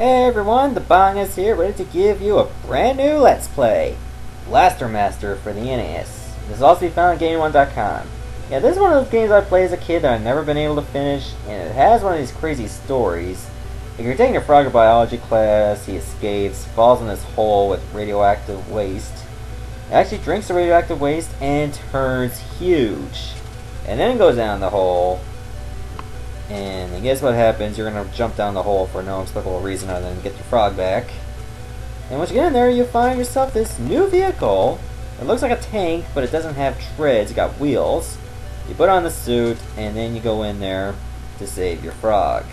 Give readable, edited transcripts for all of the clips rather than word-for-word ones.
Hey everyone, the Bong is here, ready to give you a brand new Let's Play, Blaster Master for the NES. This will also be found on Game1.com. Yeah, this is one of those games I played as a kid that I've never been able to finish, and it has one of these crazy stories. If you're taking a frog in biology class, he escapes, falls in this hole with radioactive waste. He actually drinks the radioactive waste and turns huge. And then goes down the hole. And then guess what happens? You're going to jump down the hole for no explicable reason other than get your frog back. And once you get in there, you find yourself this new vehicle. It looks like a tank, but it doesn't have treads. It's got wheels. You put on the suit, and then you go in there to save your frog.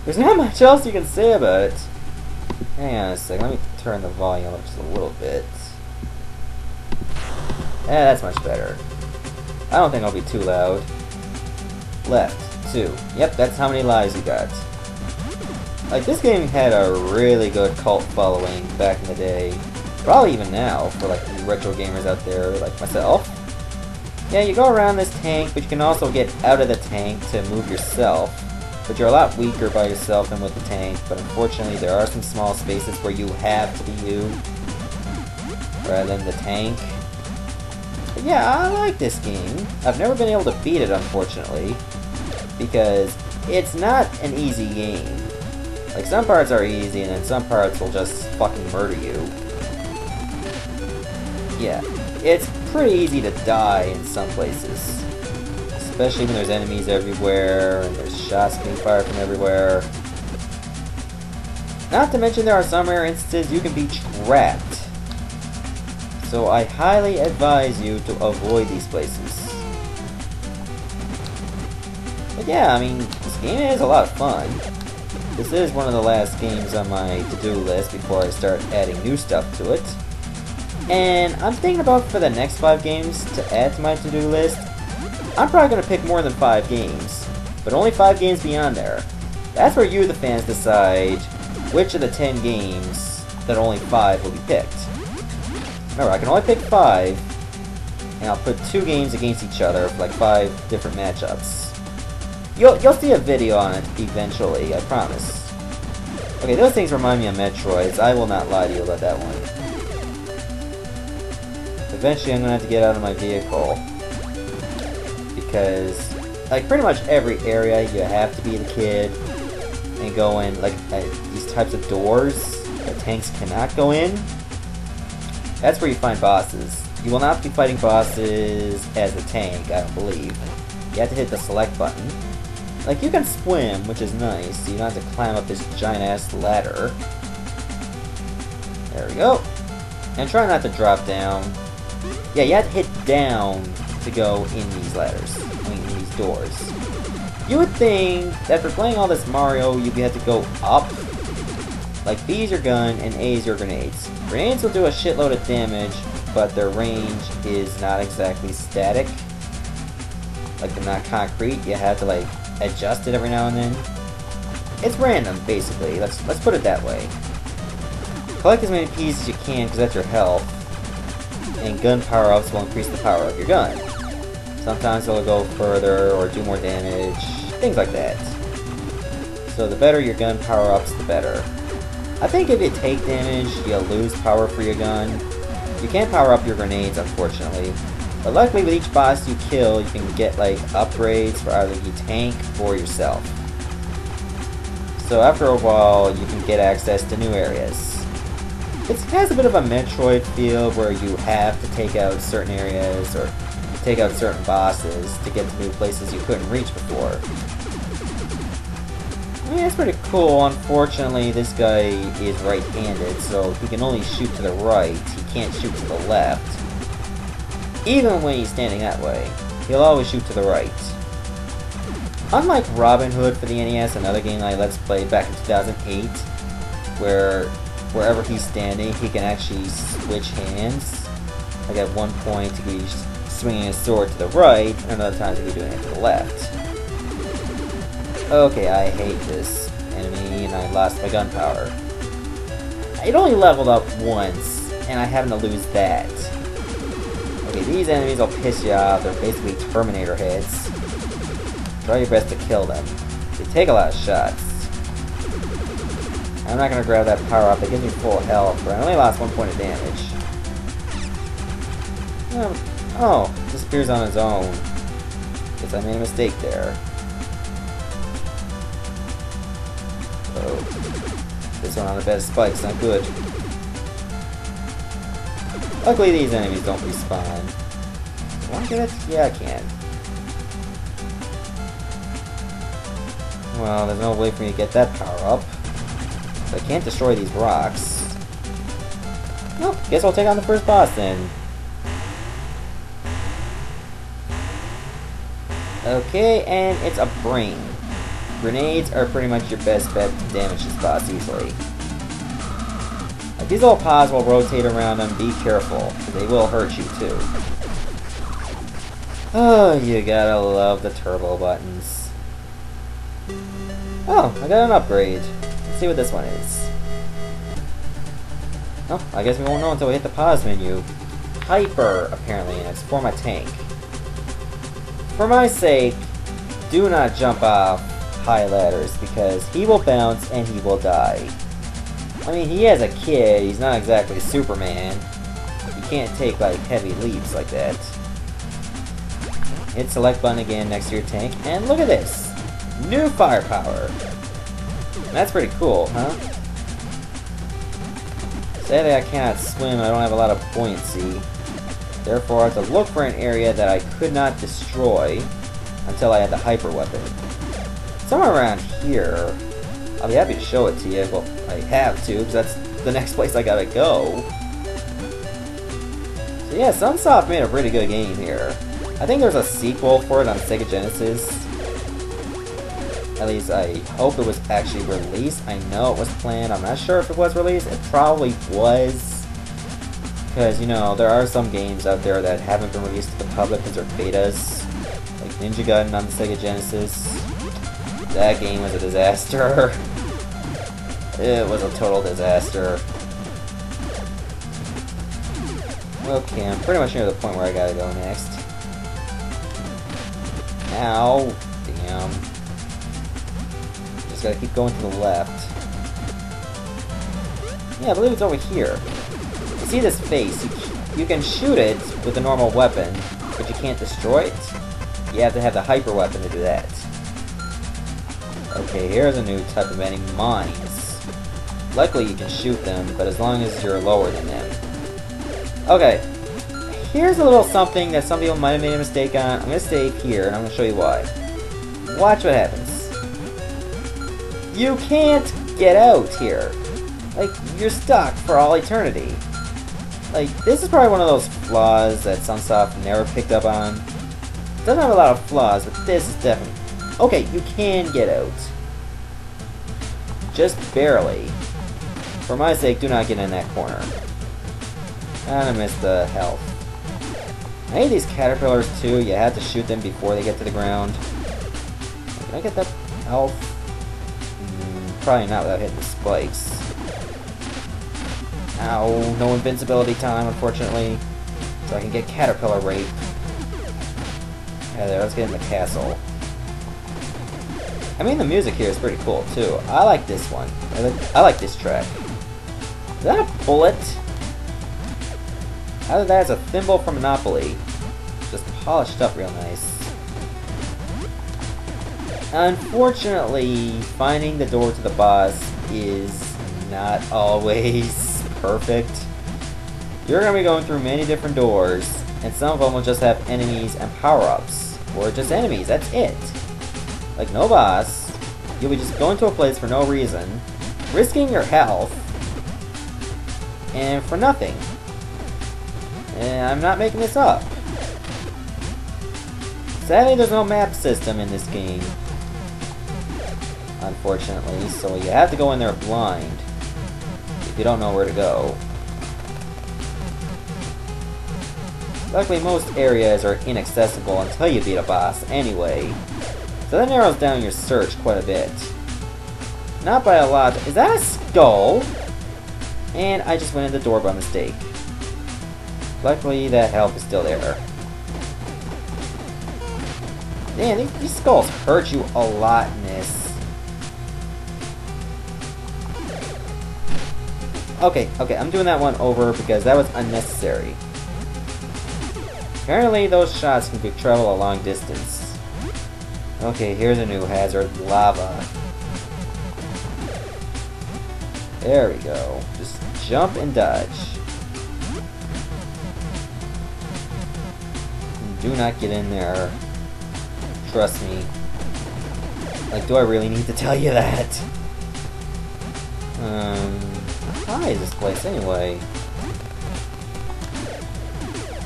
There's not much else you can say about it. Hang on a second. Let me turn the volume up just a little bit. Yeah, that's much better. I don't think I'll be too loud. Left, 2. Yep, that's how many lives you got. Like, this game had a really good cult following back in the day. Probably even now, for like you retro gamers out there like myself. Yeah, you go around this tank, but you can also get out of the tank to move yourself. But you're a lot weaker by yourself than with the tank, but unfortunately there are some small spaces where you have to be you, rather than the tank. But yeah, I like this game. I've never been able to beat it, unfortunately, because it's not an easy game. Like, some parts are easy, and then some parts will just fucking murder you. Yeah, it's pretty easy to die in some places. Especially when there's enemies everywhere, and there's shots being fired from everywhere. Not to mention there are some rare instances you can be trapped. So I highly advise you to avoid these places. But yeah, I mean, this game is a lot of fun. This is one of the last games on my to-do list before I start adding new stuff to it. And I'm thinking about, for the next 5 games to add to my to-do list, I'm probably going to pick more than 5 games, but only 5 games beyond there. That's where you, the fans, decide which of the 10 games that only 5 will be picked. Remember, I can only pick 5, and I'll put 2 games against each other for like 5 different matchups. You'll see a video on it eventually, I promise. Okay, those things remind me of Metroids. I will not lie to you about that one. Eventually I'm going to have to get out of my vehicle, because like pretty much every area you have to be the kid and go in like these types of doors that tanks cannot go in. That's where you find bosses. You will not be fighting bosses as a tank, I don't believe. You have to hit the select button. Like, you can swim, which is nice, so you don't have to climb up this giant-ass ladder. There we go. And try not to drop down. Yeah, you have to hit down to go in these ladders. I mean, in these doors. You would think that for playing all this Mario, you'd have to go up. Like, B is your gun, and A is your grenades. Grenades will do a shitload of damage, but their range is not exactly static. Like, they're not concrete. You have to, like, adjust it every now and then. It's random, basically. Let's put it that way. Collect as many pieces as you can, because that's your health. And gun power-ups will increase the power of your gun. Sometimes it'll go further, or do more damage. Things like that. So the better your gun power-ups, the better. I think if you take damage, you'll lose power for your gun. You can't power up your grenades, unfortunately. But luckily, with each boss you kill, you can get like upgrades for either your tank or yourself. So after a while, you can get access to new areas. It has a bit of a Metroid feel where you have to take out certain areas or take out certain bosses to get to new places you couldn't reach before. I mean, that's pretty cool. Unfortunately, this guy is right-handed, so he can only shoot to the right. He can't shoot to the left. Even when he's standing that way, he'll always shoot to the right. Unlike Robin Hood for the NES, another game I Let's Played back in 2008, where wherever he's standing, he can actually switch hands. Like at one point, he could be swinging his sword to the right, and other times he could be doing it to the left. Okay, I hate this enemy, and I lost my gun power. It only leveled up once, and I happen to lose that. Okay, these enemies will piss you off. They're basically Terminator heads. Try your best to kill them. They take a lot of shots. I'm not gonna grab that power up. It gives me full health, but I only lost 1 point of damage. Oh, disappears on its own. Guess I made a mistake there. Oh, this one on the bed of spikes, not good. Luckily these enemies don't respawn. Can I get it? Yeah, I can. Well, there's no way for me to get that power up. So I can't destroy these rocks. Nope, guess I'll take on the first boss then. Okay, and it's a brain. Grenades are pretty much your best bet to damage this boss easily. Like, these little pods will rotate around them, be careful, they will hurt you too. Oh, you gotta love the turbo buttons. Oh, I got an upgrade. Let's see what this one is. Oh, I guess we won't know until we hit the pause menu. Hyper, apparently, and it's for my tank. For my sake, do not jump off high ladders, because he will bounce and he will die. I mean, he is a kid, he's not exactly Superman. He can't take, like, heavy leaps like that. Hit select button again next to your tank, and look at this! New firepower! That's pretty cool, huh? Sadly, I cannot swim, I don't have a lot of buoyancy. Therefore, I have to look for an area that I could not destroy until I had the hyper weapon. Somewhere around here. I'll be happy to show it to you. Well, I have to, because that's the next place I gotta go. So yeah, Sunsoft made a pretty good game here. I think there's a sequel for it on Sega Genesis. At least I hope it was actually released. I know it was planned. I'm not sure if it was released. It probably was. Because, you know, there are some games out there that haven't been released to the public because they're betas. Like Ninja Gaiden on the Sega Genesis. That game was a disaster. It was a total disaster. Okay, I'm pretty much near the point where I gotta go next. Ow. Damn. Just gotta keep going to the left. Yeah, I believe it's over here. You see this face? You can shoot it with a normal weapon, but you can't destroy it. You have to have the hyper weapon to do that. Okay, here's a new type of enemy, mines. Luckily you can shoot them, but as long as you're lower than them. Okay, here's a little something that some people might have made a mistake on. I'm going to stay here, and I'm going to show you why. Watch what happens. You can't get out here. Like, you're stuck for all eternity. Like, this is probably one of those flaws that Sunsoft never picked up on. It doesn't have a lot of flaws, but this is definitely... Okay, you can get out. Just barely. For my sake, do not get in that corner. And I missed the health. I hate these caterpillars too. You have to shoot them before they get to the ground. Can I get that health? Probably not without hitting the spikes. Ow, no invincibility time, unfortunately. So I can get caterpillar rape. Yeah, there, let's get in the castle. I mean, the music here is pretty cool, too. I like this one. I like this track. Is that a bullet? Either that is a thimble from Monopoly. Just polished up real nice. Unfortunately, finding the door to the boss is not always perfect. You're going to be going through many different doors, and some of them will just have enemies and power-ups. Or just enemies, that's it. Like no boss, you'll be just going to a place for no reason, risking your health, and for nothing. And I'm not making this up. Sadly, there's no map system in this game, unfortunately, so you have to go in there blind if you don't know where to go. Luckily, most areas are inaccessible until you beat a boss anyway. So that narrows down your search quite a bit. Not by a lot. Is that a skull? And I just went in the door by mistake. Luckily, that health is still there. Man, these skulls hurt you a lot in this. Okay, I'm doing that one over because that was unnecessary. Apparently those shots can travel a long distance. Okay, here's a new hazard, lava. There we go. Just jump and dodge. Do not get in there. Trust me. Like, do I really need to tell you that? How high is this place anyway?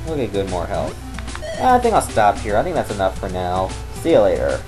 Okay, good, more health. I think I'll stop here. I think that's enough for now. See you later.